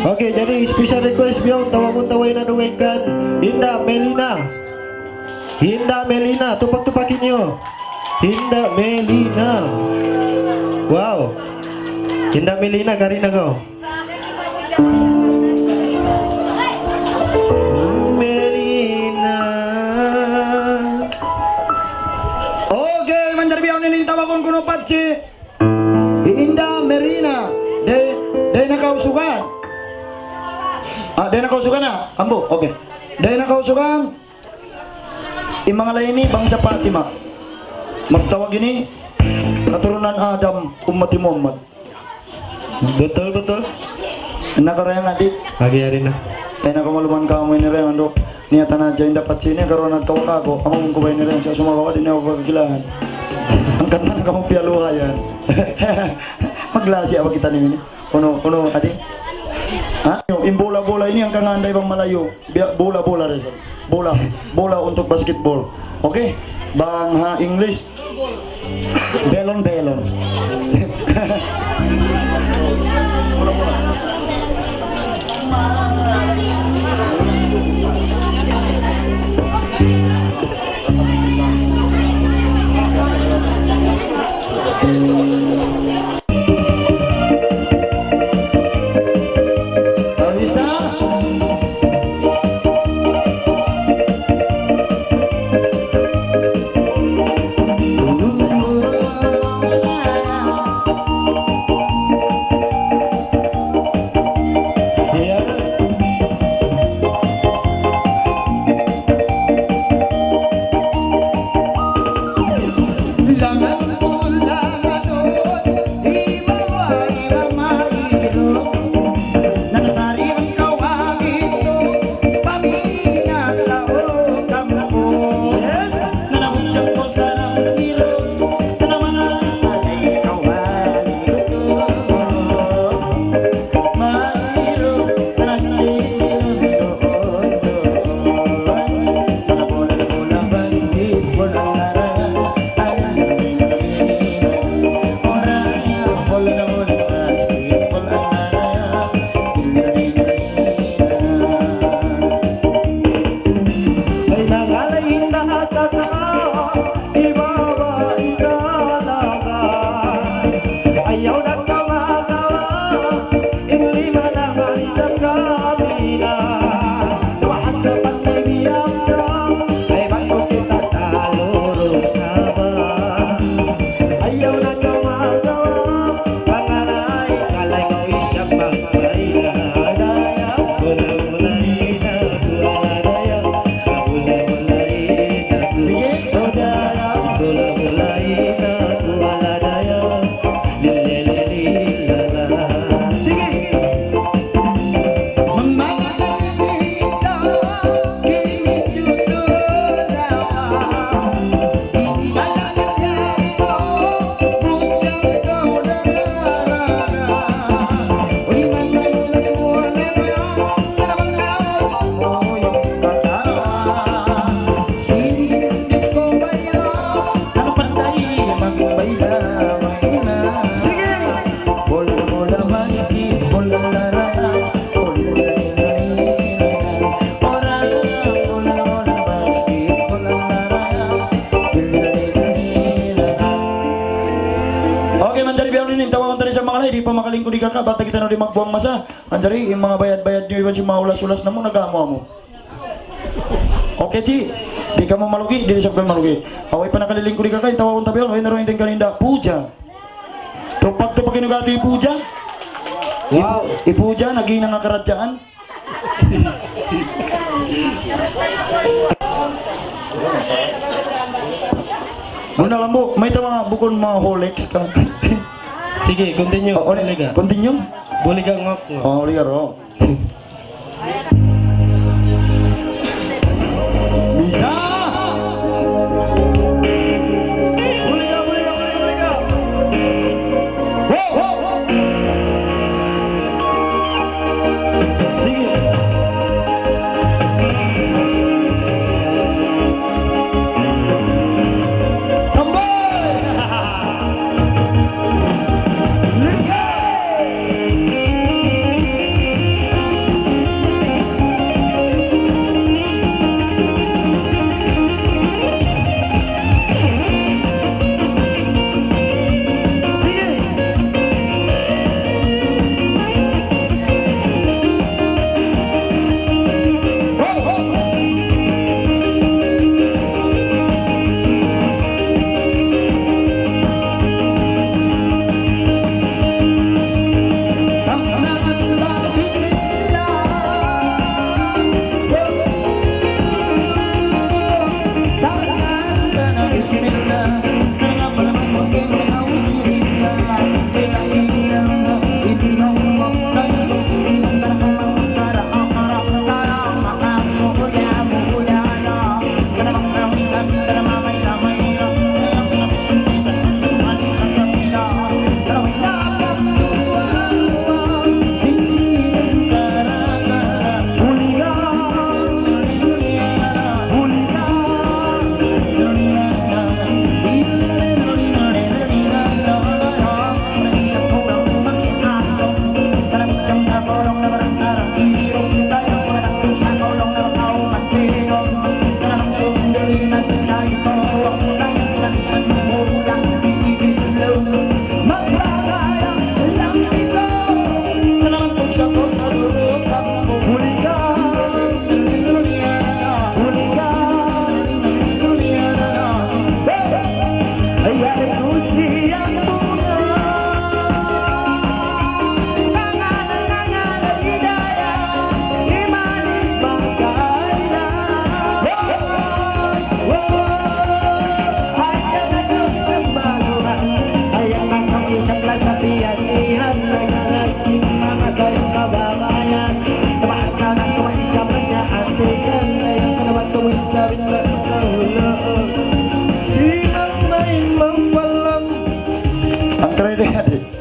Oke, jadi special request biong tawag taway na kan Hinda Melina. Hinda Melina, tupak-tupakin nyo. Hinda Melina. Wow. Hinda Melina, Karina ko. Melina. Oke, manjar biang nin tawakon kuno patsi. Hinda Melina. De nakausukan. Day nakausukan na. Ambo, oke. Day nakausukan. Imang alay ini bangsa Fatima. Magtawag ini keturunan Adam ummati Muhammad. Betul betul. Nakarayang adik. Lagi hari na. Tayo na kumaluman ka mo ini rin ando. Niatan na dyan dapat sini karon nagtawag ako. Among ko ba ini rin sa sumagawa din ako kagilaan. Ang kanta na kamong pialuha yan. Maglasi apa kita ini. Kuno adik. Ha? Yung bola-bola ini ang kanganday bang malayo. Bola-bola rin. Bola untuk basketball. Oke? Bang ha English. Belon. di pa makalingkod di ka bata kita na di magbuang masa anjari yung mga bayad-bayad nyo iwan yung mga ulas-ulas na mo nagamo mo. Okay Ci, di ka mo malugi, di sa malugi. Away pa nakalilingkod di ka kay tawag tabi ay naroon din kaninda puja. Tupak inugati puja. Wow, ipuja naging nga karadyaan. Muna lang mo, may tama bukon mga Rolex ka. Sige, continue. Oh, continue? Boleh gak ngok? Oh, lihat oh. Bisa. Boleh gak? Wow. Sige. hulaan. Sinang main mampalam. Ang kaya adik.